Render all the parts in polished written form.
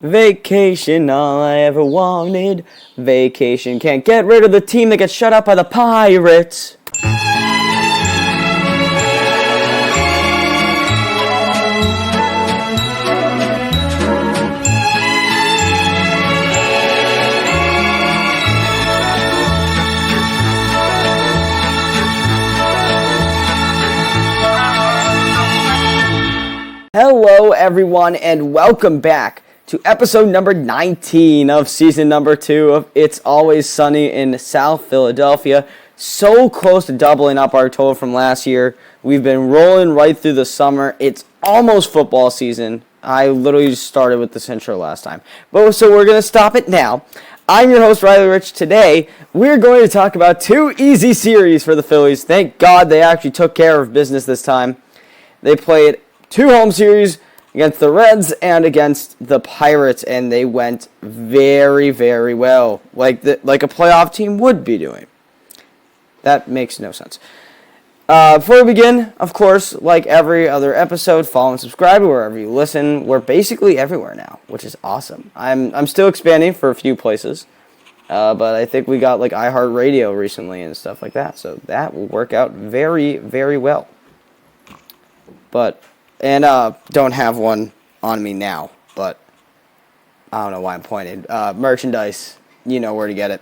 Vacation, all I ever wanted. Vacation, can't get rid of the team that gets shut out by the Pirates. Hello, everyone, and welcome back to episode number 19 of season number 2 of It's Always Sunny in South Philadelphia. So close to doubling up our total from last year. We've been rolling right through the summer. It's almost football season. I literally just started with this intro last time. So we're going to stop it now. I'm your host, Riley Rich. Today, we're going to talk about two easy series for the Phillies. Thank God they actually took care of business this time. They played two home series against the Reds and against the Pirates, and they went very, very well, like a playoff team would be doing. That makes no sense. Before we begin, of course, like every other episode, follow and subscribe wherever you listen. We're basically everywhere now, which is awesome. I'm still expanding for a few places, but I think we got like iHeartRadio recently and stuff like that, so that will work out very, very well. And don't have one on me now, but I don't know why I'm pointing. Merchandise, you know where to get it.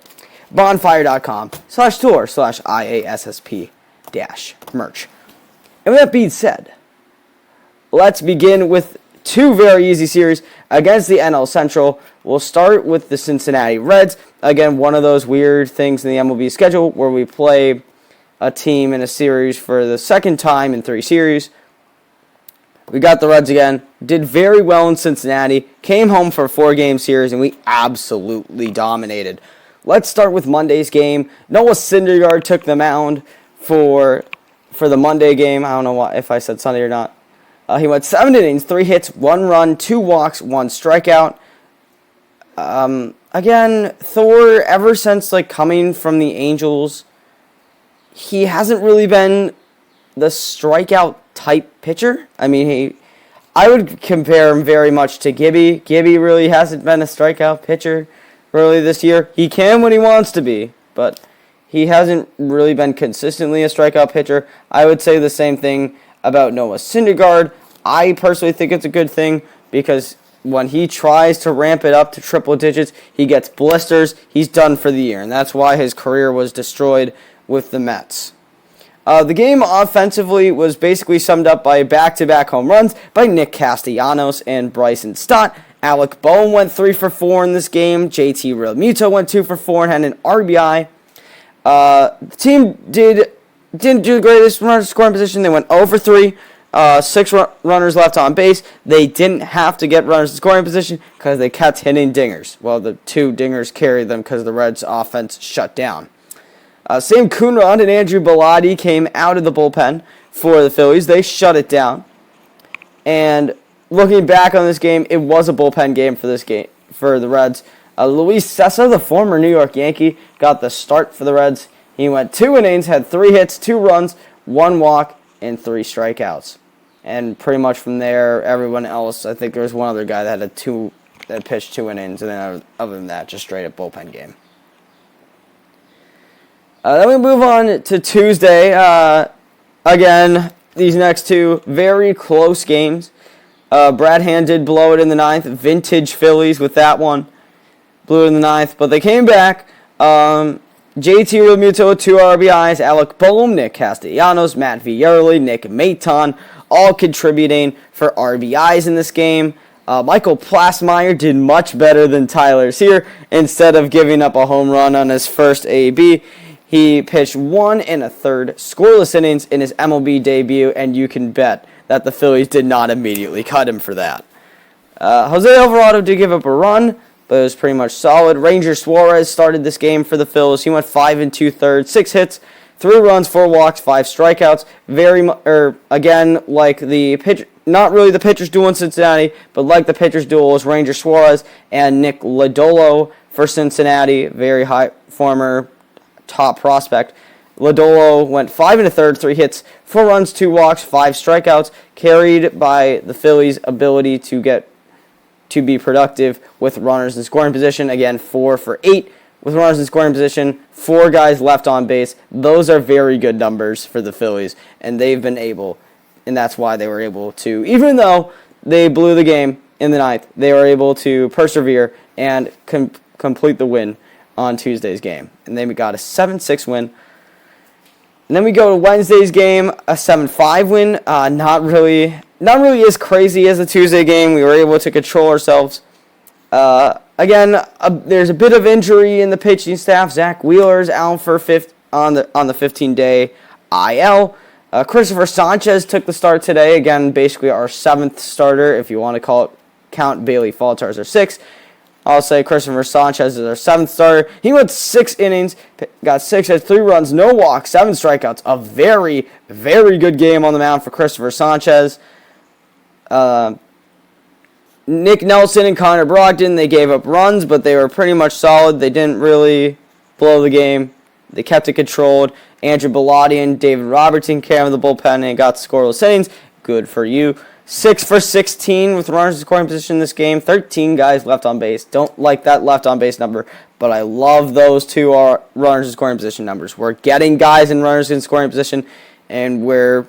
Bonfire.com/tour/IASSP-merch. And with that being said, let's begin with two very easy series against the NL Central. We'll start with the Cincinnati Reds. Again, one of those weird things in the MLB schedule where we play a team in a series for the second time in 3 series. We got the Reds again, did very well in Cincinnati, came home for a 4-game series, and we absolutely dominated. Let's start with Monday's game. Noah Syndergaard took the mound for the Monday game. I don't know if I said Sunday or not. He went 7 innings, 3 hits, 1 run, 2 walks, 1 strikeout. Again, Thor, ever since coming from the Angels, he hasn't really been the strikeout type pitcher. I mean, I would compare him very much to Gibby. Gibby really hasn't been a strikeout pitcher really this year. He can when he wants to be, but he hasn't really been consistently a strikeout pitcher. I would say the same thing about Noah Syndergaard. I personally think it's a good thing because when he tries to ramp it up to triple digits, he gets blisters. He's done for the year, and that's why his career was destroyed with the Mets. The game offensively was basically summed up by back-to-back home runs by Nick Castellanos and Bryson Stott. Alec Boehm went 3 for 4 in this game. JT Realmuto went 2 for 4 and had an RBI. The team didn't do the greatest runner scoring position. They went 0 for 3. 6 runners left on base. They didn't have to get runners in scoring position because they kept hitting dingers. Well, the 2 dingers carried them because the Reds' offense shut down. Sam Coonrod and Andrew Bellotti came out of the bullpen for the Phillies. They shut it down. And looking back on this game, it was a bullpen game for the Reds. Luis Cessa, the former New York Yankee, got the start for the Reds. He went 2 innings, had 3 hits, 2 runs, 1 walk, and 3 strikeouts. And pretty much from there, everyone else, I think there was one other guy that pitched 2 innings, and then other than that, just straight up bullpen game. Then we move on to Tuesday. Again, these next 2 very close games. Brad Hand did blow it in the 9th. Vintage Phillies with that one. Blew it in the 9th, but they came back. JT Realmuto, 2 RBIs. Alec Boehm, Nick Castellanos, Matt Vierli, Nick Maton, all contributing for RBIs in this game. Michael Plasmeyer did much better than Tyler Sear. Instead of giving up a home run on his first AB, he pitched 1 1/3 scoreless innings in his MLB debut, and you can bet that the Phillies did not immediately cut him for that. Jose Alvarado did give up a run, but it was pretty much solid. Ranger Suarez started this game for the Phillies. He went 5 2/3, 6 hits, 3 runs, 4 walks, 5 strikeouts. Again, like the pitch, not really the pitcher's duel in Cincinnati, but like the pitcher's duel was Ranger Suarez and Nick Lodolo for Cincinnati, very high former top prospect. Lodolo went 5 1/3, 3 hits, 4 runs, 2 walks, 5 strikeouts, carried by the Phillies' ability to get to be productive with runners in scoring position. Again, 4 for 8 with runners in scoring position, 4 guys left on base. Those are very good numbers for the Phillies, and they've been able, and that's why they were able to, even though they blew the game in the ninth, they were able to persevere and complete the win on Tuesday's game. And they got a 7-6 win. And then we go to Wednesday's game, a 7-5 win. Not really as crazy as the Tuesday game. We were able to control ourselves. Again, there's a bit of injury in the pitching staff. Zach Wheeler's out for on the 15-day IL. Christopher Sanchez took the start today. Again, basically our 7th starter, if you want to count Bailey Falter as our 6th. I'll say Christopher Sanchez is our 7th starter. He went 6 innings, got 6 hits, 3 runs, no walks, 7 strikeouts. A very, very good game on the mound for Christopher Sanchez. Nick Nelson and Connor Brogdon, they gave up runs, but they were pretty much solid. They didn't really blow the game. They kept it controlled. Andrew Bellotti and David Robertson came out of the bullpen and got scoreless innings. Good for you. 6 for 16 with runners in scoring position this game. 13 guys left on base. Don't like that left on base number, but I love those 2 runners in scoring position numbers. We're getting guys in runners in scoring position, and we're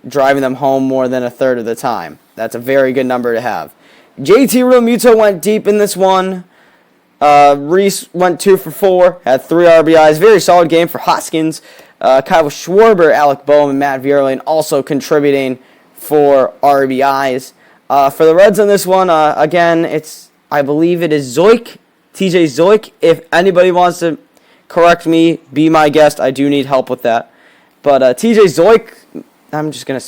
driving them home more than a third of the time. That's a very good number to have. JT Realmuto went deep in this one. Reese went 2 for 4, had 3 RBIs. Very solid game for Hoskins. Kyle Schwarber, Alec Boehm, and Matt Vierling also contributing for RBIs. For the Reds on this one, again, I believe it is Zoik, TJ Zoik. If anybody wants to correct me, be my guest. I do need help with that. But TJ Zoik, I'm just going to...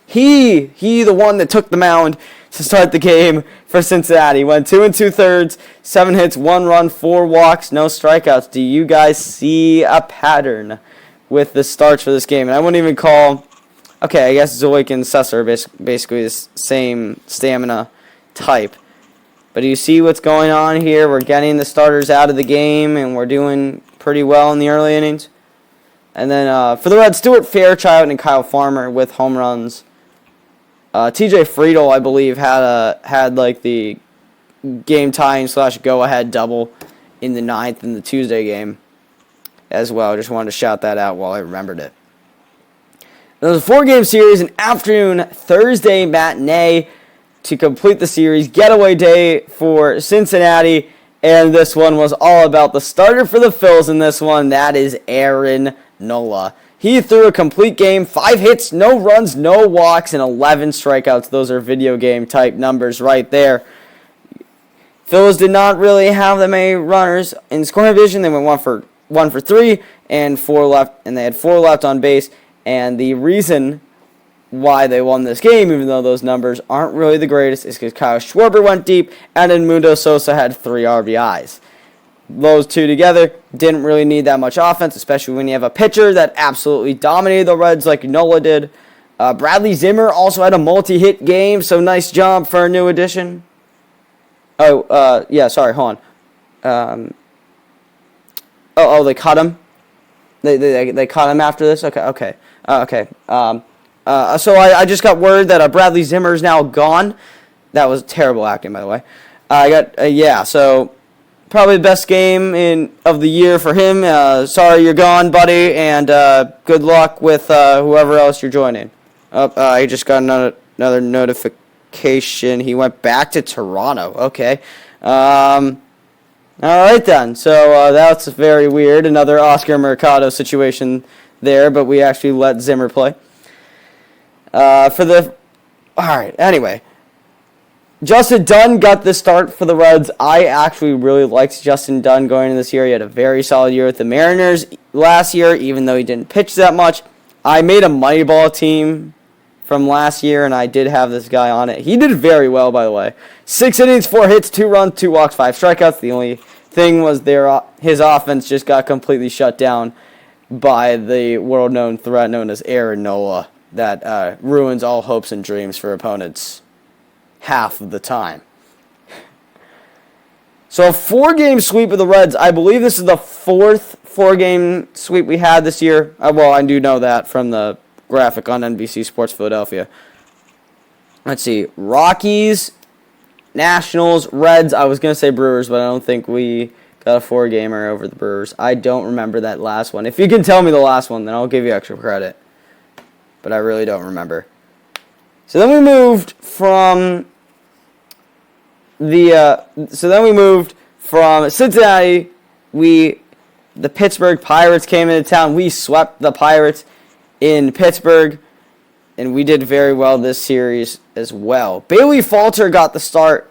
He the one that took the mound to start the game for Cincinnati. Went 2 2/3, 7 hits, 1 run, 4 walks, no strikeouts. Do you guys see a pattern with the starts for this game? And I wouldn't even call... Okay, I guess Zoik and Susser are basically the same stamina type. But do you see what's going on here? We're getting the starters out of the game, and we're doing pretty well in the early innings. And then for the Reds, Stuart Fairchild and Kyle Farmer with home runs. TJ Friedel, I believe, had like the game-tying / go-ahead double in the ninth in the Tuesday game as well. Just wanted to shout that out while I remembered it. It was a 4-game series, an afternoon Thursday matinee to complete the series. Getaway day for Cincinnati, and this one was all about the starter for the Phils in this one. That is Aaron Nola. He threw a complete game, 5 hits, no runs, no walks, and 11 strikeouts. Those are video game type numbers right there. Phillies did not really have that many runners in scoring position. They went 1 for 3 and 4 left, and they had 4 left on base. And the reason why they won this game, even though those numbers aren't really the greatest, is because Kyle Schwarber went deep, and Edmundo Sosa had 3 RBIs. Those 2 together didn't really need that much offense, especially when you have a pitcher that absolutely dominated the Reds like Nola did. Bradley Zimmer also had a multi-hit game, so nice job for a new addition. Hold on. They cut him? They cut him after this? Okay. So I just got word that Bradley Zimmer is now gone. That was terrible acting, by the way. So probably the best game of the year for him. Sorry you're gone, buddy, and good luck with whoever else you're joining. I just got another notification. He went back to Toronto. Okay. All right, then. So that's very weird. Another Oscar Mercado situation there, but we actually let Zimmer play. All right, anyway. Justin Dunn got the start for the Reds. I actually really liked Justin Dunn going into this year. He had a very solid year with the Mariners last year, even though he didn't pitch that much. I made a Moneyball team from last year, and I did have this guy on it. He did very well, by the way. 6 innings, 4 hits, 2 runs, 2 walks, 5 strikeouts. The only thing was his offense just got completely shut down by the world-known threat known as Aaron Nola that ruins all hopes and dreams for opponents half of the time. So a 4-game sweep of the Reds. I believe this is the 4th 4-game sweep we had this year. I do know that from the graphic on NBC Sports Philadelphia. Let's see. Rockies, Nationals, Reds. I was going to say Brewers, but I don't think we got a 4-gamer over the Brewers. I don't remember that last one. If you can tell me the last one, then I'll give you extra credit. But I really don't remember. So then we moved from Cincinnati. The Pittsburgh Pirates came into town. We swept the Pirates in Pittsburgh, and we did very well this series as well. Bailey Falter got the start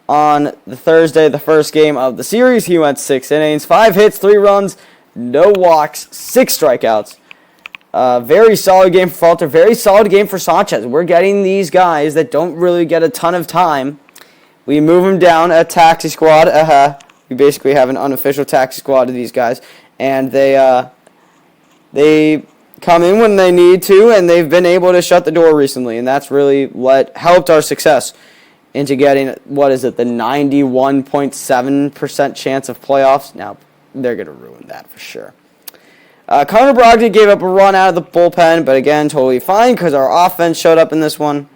on the Thursday, the first game of the series. He went 6 innings, 5 hits, 3 runs, no walks, 6 strikeouts. Very solid game for Falter. Very solid game for Sanchez. We're getting these guys that don't really get a ton of time. We move them down a taxi squad. We basically have an unofficial taxi squad of these guys, and they come in when they need to, and they've been able to shut the door recently, and that's really what helped our success into getting, the 91.7% chance of playoffs. Now, they're going to ruin that for sure. Connor Brogdon gave up a run out of the bullpen, but again, totally fine because our offense showed up in this one.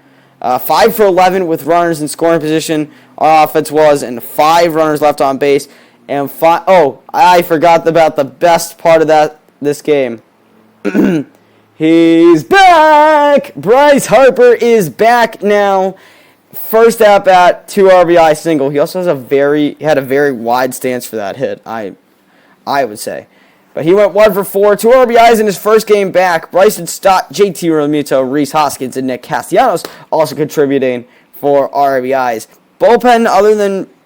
5 for 11 with runners in scoring position. Our offense was, and 5 runners left on base. And I forgot about the best part of this game. He's back! Bryce Harper is back now. First at bat, 2 RBI single. He also had a very wide stance for that hit, I would say. But he went 1 for 4, 2 RBIs in his first game back. Bryson Stott, JT Realmuto, Rhys Hoskins, and Nick Castellanos also contributing for RBIs. Bullpen,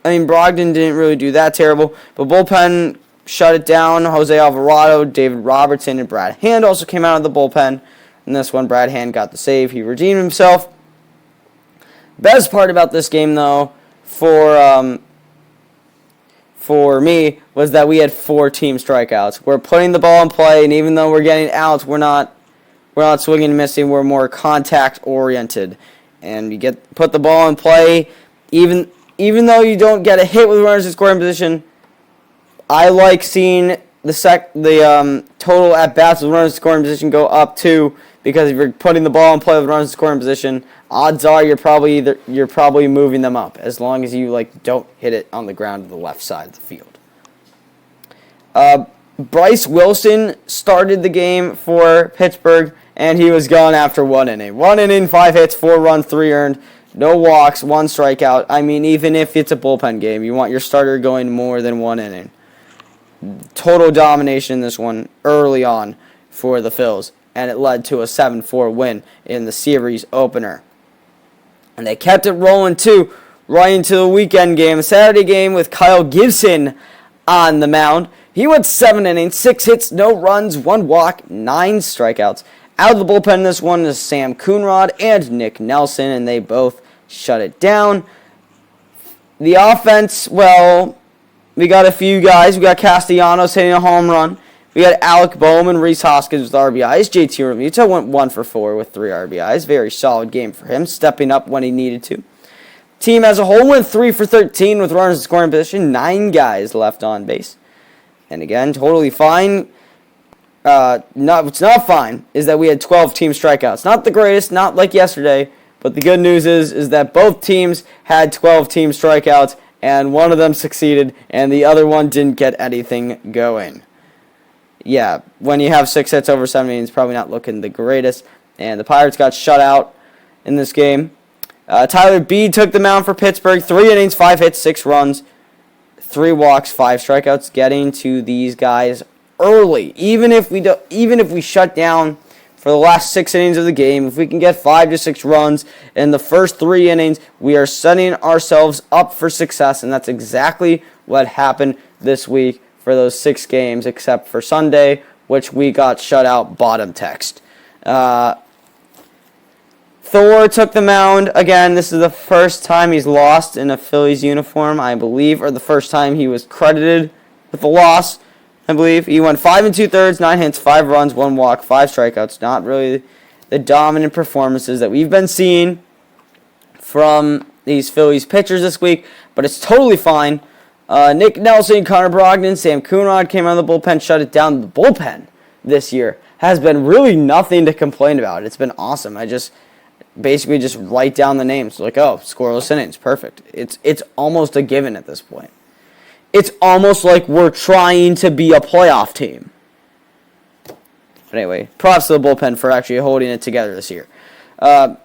Brogdon didn't really do that terrible, but bullpen shut it down. Jose Alvarado, David Robertson, and Brad Hand also came out of the bullpen. In this one, Brad Hand got the save. He redeemed himself. Best part about this game, though, for me, was that we had 4 team strikeouts. We're putting the ball in play, and even though we're getting outs, we're not swinging and missing. We're more contact oriented, and you put the ball in play. Even though you don't get a hit with runners in scoring position, I like seeing the total at bats with runners in scoring position go up too, because if you're putting the ball in play with runners in scoring position, odds are you're probably moving them up, as long as you don't hit it on the ground to the left side of the field. Bryce Wilson started the game for Pittsburgh, and he was gone after 1 inning. 1 inning, 5 hits, 4 runs, 3 earned, no walks, 1 strikeout. Even if it's a bullpen game, you want your starter going more than 1 inning. Total domination in this one early on for the Phils, and it led to a 7-4 win in the series opener. And they kept it rolling, too, right into the weekend game, a Saturday game with Kyle Gibson on the mound. He went 7 innings, 6 hits, no runs, 1 walk, 9 strikeouts. Out of the bullpen in this one is Sam Coonrod and Nick Nelson, and they both shut it down. The offense, we got a few guys. We got Castellanos hitting a home run. We got Alec Bowman, Rhys Hoskins with RBIs. JT Realmuto went 1 for 4 with 3 RBIs. Very solid game for him, stepping up when he needed to. Team as a whole went 3 for 13 with runners in scoring position. 9 guys left on base. And again, totally fine. What's not fine is that we had 12 team strikeouts. Not the greatest, not like yesterday, but the good news is that both teams had 12 team strikeouts, and one of them succeeded, and the other one didn't get anything going. Yeah, when you have 6 hits over 7 innings, it's probably not looking the greatest. And the Pirates got shut out in this game. Tyler Beede took the mound for Pittsburgh. 3 innings, 5 hits, 6 runs, 3 walks, 5 strikeouts. Getting to these guys early, even if we shut down for the last 6 innings of the game, if we can get 5 to 6 runs in the first 3 innings, we are setting ourselves up for success, and that's exactly what happened this week for those 6 games, except for Sunday, which we got shut out bottom text. Thor took the mound. Again, this is the first time he's lost in a Phillies uniform, I believe, or the first time he was credited with the loss, I believe. He went 5 2/3, 9 hits, 5 runs, 1 walk, 5 strikeouts. Not really the dominant performances that we've been seeing from these Phillies pitchers this week, but it's totally fine. Nick Nelson, Connor Brogdon, Sam Coonrod came out of the bullpen, shut it down. The bullpen this year has been really nothing to complain about. It's been awesome. basically just write down the names. Like, oh, scoreless innings, perfect. It's almost a given at this point. It's almost like we're trying to be a playoff team. But anyway, props to the bullpen for actually holding it together this year.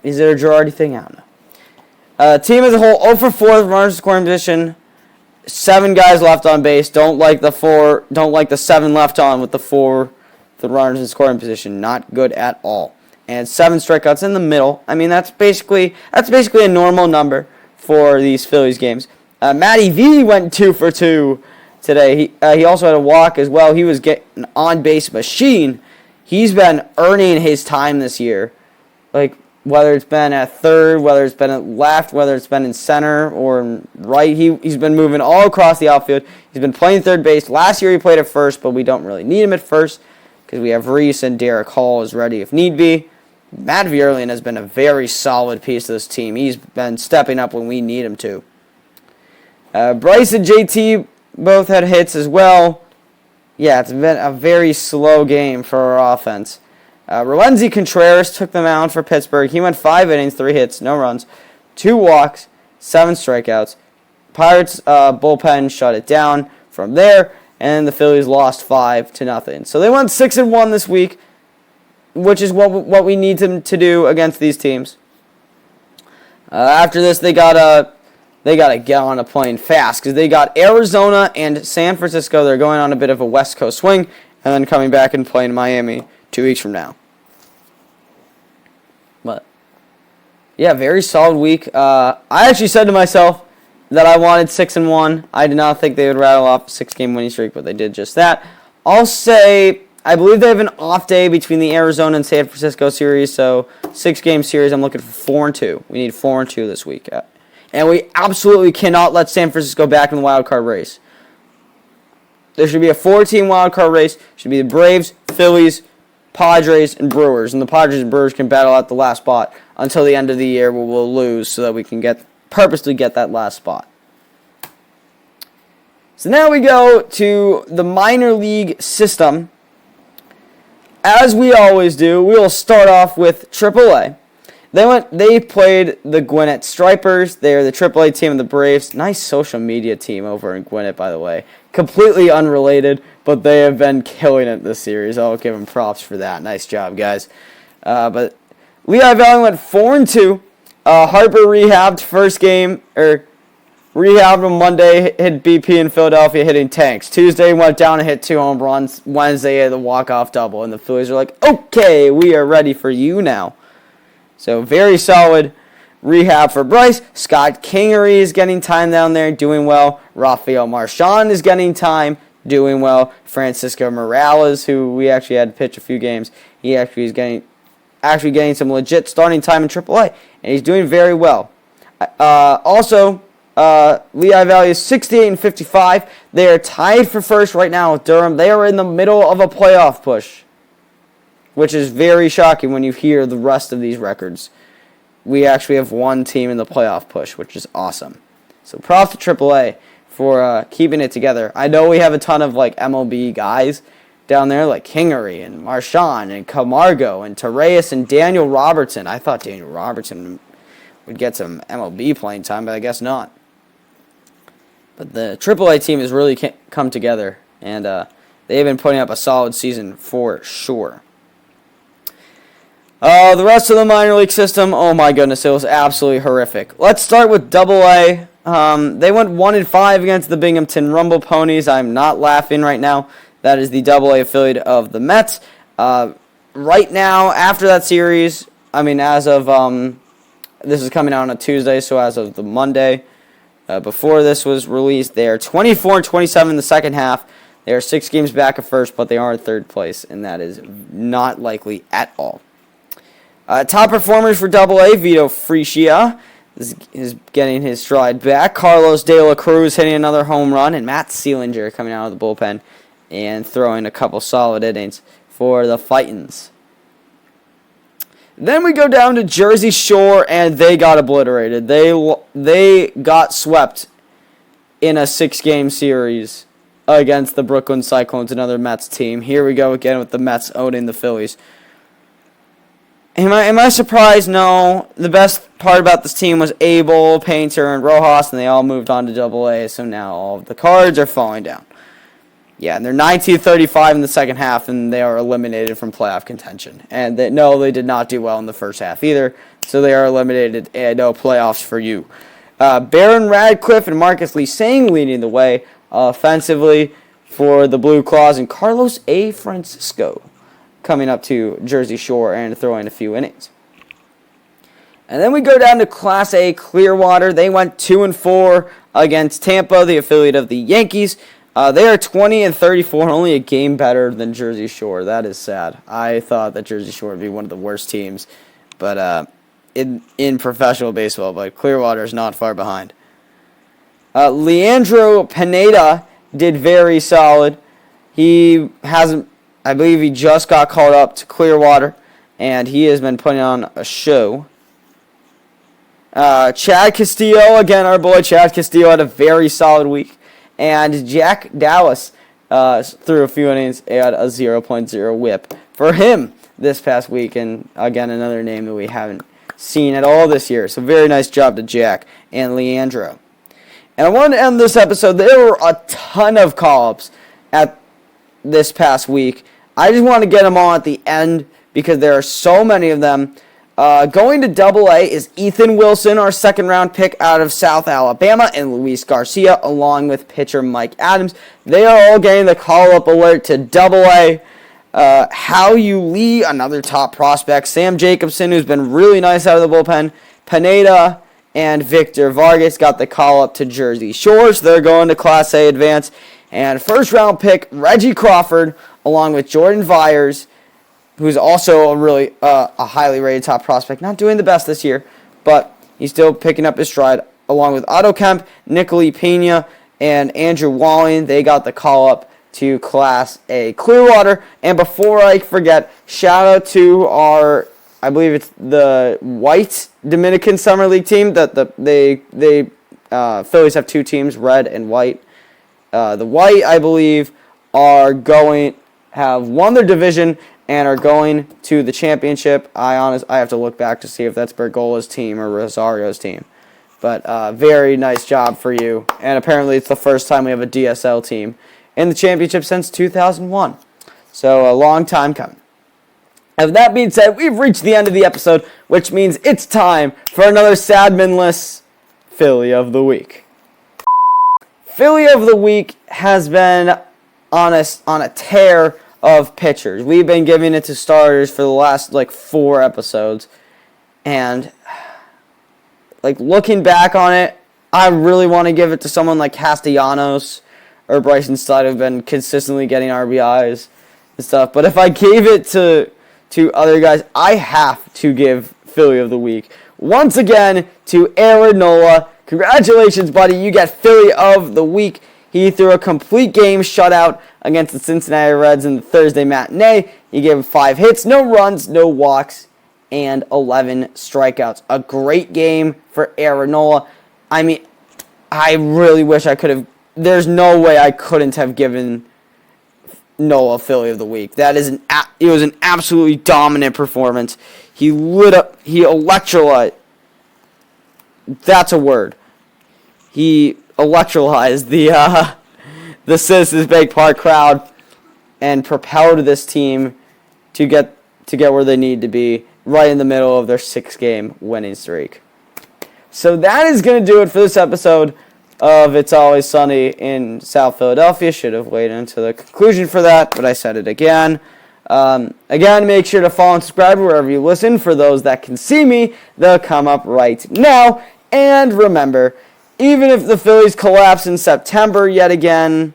Is there a Girardi thing? I don't know. Team as a whole, 0 for 4 with runners in scoring position. 7 guys left on base. Don't like the 7 left on with the runners in scoring position. Not good at all. And 7 strikeouts in the middle. I mean, that's basically a normal number for these Phillies games. Matty V went 2 for 2 today. He also had a walk as well. He was getting an on-base machine. He's been earning his time this year. Like, whether it's been at third, whether it's been at left, whether it's been in center or right, he's been moving all across the outfield. He's been playing third base. Last year he played at first, but we don't really need him at first because we have Reese and Derek Hall is ready if need be. Matt Vierlian has been a very solid piece of this team. He's been stepping up when we need him to. Bryce and JT both had hits as well. Yeah, it's been a very slow game for our offense. Rowenzi Contreras took the mound for Pittsburgh. He went 5 innings, 3 hits, no runs, 2 walks, 7 strikeouts. Pirates bullpen shut it down from there, and the Phillies lost 5-0. So they went 6-1 this week, which is what we need them to do against these teams. After this, they gotta get on a plane fast because they got Arizona and San Francisco. They're going on a bit of a West Coast swing, and then coming back and playing Miami 2 weeks from now. But yeah, very solid week. I actually said to myself that I wanted 6-1. I did not think they would rattle off a 6-game winning streak, but they did just that. I'll say I believe they have an off day between the Arizona and San Francisco series, so 6-game series. I'm looking for 4-2. We need 4-2 this week. And we absolutely cannot let San Francisco back in the wild card race. There should be a 4-team wild card race. It should be the Braves, Phillies, Padres, and Brewers. And the Padres and Brewers can battle out the last spot until the end of the year where we'll lose so that we can purposely get that last spot. So now we go to the minor league system. As we always do, we will start off with AAA. They played the Gwinnett Stripers. They are the AAA team of the Braves. Nice social media team over in Gwinnett, by the way. Completely unrelated, but they have been killing it this series. I'll give them props for that. Nice job, guys. But Lehigh Valley went 4-2. Harper rehabbed first game, rehabbed on Monday, hit BP in Philadelphia, hitting tanks. Tuesday went down and hit 2 home runs. Wednesday had the walk-off double, and the Phillies are like, okay, we are ready for you now. So very solid rehab for Bryce. Scott Kingery is getting time down there, doing well. Rafael Marchand is getting time, doing well. Francisco Morales, who we actually had to pitch a few games, he actually is getting some legit starting time in AAA, and he's doing very well. Also, Lehigh Valley is 68-55. They are tied for first right now with Durham. They are in the middle of a playoff push, which is very shocking when you hear the rest of these records. We actually have one team in the playoff push, which is awesome. So props to AAA for keeping it together. I know we have a ton of MLB guys down there, like Kingery and Marchand and Camargo and Torreyes and Daniel Robertson. I thought Daniel Robertson would get some MLB playing time, but I guess not. But the AAA team has really come together, and they've been putting up a solid season for sure. The rest of the minor league system, oh my goodness, it was absolutely horrific. Let's start with AA. They went 1-5 against the Binghamton Rumble Ponies. I'm not laughing right now. That is the AA affiliate of the Mets. Right now, after that series, as of, this is coming out on a Tuesday, so as of the Monday, before this was released, they are 24-27 in the second half. They are 6 games back at first, but they are in third place, and that is not likely at all. Top performers for AA, Vito Frischia is getting his stride back. Carlos De La Cruz hitting another home run, and Matt Seelinger coming out of the bullpen and throwing a couple solid innings for the Fightins. Then we go down to Jersey Shore, and they got obliterated. They got swept in a 6-game series against the Brooklyn Cyclones, another Mets team. Here we go again with the Mets owning the Phillies. Am I surprised? No. The best part about this team was Abel, Painter, and Rojas, and they all moved on to Double-A, so now all of the cards are falling down. Yeah, and they're 19-35 in the second half, and they are eliminated from playoff contention. And they did not do well in the first half either, so they are eliminated, and no playoffs for you. Baron Radcliffe and Marcus Lee Sang leading the way offensively for the Blue Claws, and Carlos A. Francisco coming up to Jersey Shore and throwing a few innings. And then we go down to Class A Clearwater. They went 2-4 against Tampa, the affiliate of the Yankees. They are 20-34, only a game better than Jersey Shore. That is sad. I thought that Jersey Shore would be one of the worst teams, but in professional baseball, but Clearwater is not far behind. Leandro Pineda did very solid. I believe he just got called up to Clearwater, and he has been putting on a show. Chad Castillo, again, our boy Chad Castillo had a very solid week. And Jack Dallas threw a few innings, had a 0.0 whip for him this past week. And again, another name that we haven't seen at all this year. So very nice job to Jack and Leandro. And I wanted to end this episode. There were a ton of call-ups at this past week. I just want to get them all at the end because there are so many of them. Going to Double-A is Ethan Wilson, our second-round pick out of South Alabama, and Luis Garcia, along with pitcher Mike Adams. They are all getting the call-up alert to Double-A. Hao-Yu Lee, another top prospect. Sam Jacobson, who's been really nice out of the bullpen. Pineda and Victor Vargas got the call-up to Jersey Shore, so they're going to Class A Advance. And first-round pick Reggie Crawford, along with Jordan Vyers, who's also a highly rated top prospect. Not doing the best this year, but he's still picking up his stride, along with Otto Kemp, Nicolai Pena, and Andrew Walling. They got the call-up to Class A Clearwater. And before I forget, shout-out to our, I believe it's the white Dominican Summer League team. Phillies have two teams, red and white. The white, I believe, have won their division and are going to the championship. I have to look back to see if that's Bergola's team or Rosario's team. But very nice job for you. And apparently it's the first time we have a DSL team in the championship since 2001. So a long time coming. And with that being said, we've reached the end of the episode, which means it's time for another Sadmanless Philly of the Week. Philly of the Week has been on a tear of pitchers. We've been giving it to starters for the last 4 episodes, and looking back on it, I really want to give it to someone like Castellanos or Bryson Stott, who've been consistently getting RBIs and stuff. But if I gave it to other guys, I have to give Philly of the Week once again to Aaron Nola. Congratulations, buddy! You get Philly of the Week. He threw a complete game shutout against the Cincinnati Reds in the Thursday matinee. He gave 5 hits, no runs, no walks, and 11 strikeouts. A great game for Aaron Nola. I mean, I really wish I could have. There's no way I couldn't have given Nola Philly of the Week. It was an absolutely dominant performance. He lit up. He electrolyzed. That's a word. He electrolyzed the Citizens Bank Park crowd and propelled this team to get where they need to be, right in the middle of their 6-game winning streak. So that is going to do it for this episode of It's Always Sunny in South Philadelphia. Should have waited until the conclusion for that, but I said it again. Again, make sure to follow and subscribe wherever you listen. For those that can see me, they'll come up right now. And remember, even if the Phillies collapse in September yet again,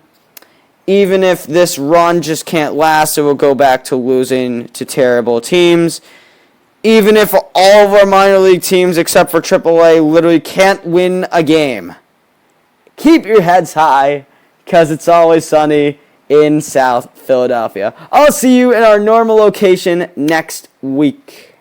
even if this run just can't last, it will go back to losing to terrible teams. Even if all of our minor league teams except for AAA literally can't win a game, keep your heads high, because it's always sunny in South Philadelphia. I'll see you in our normal location next week.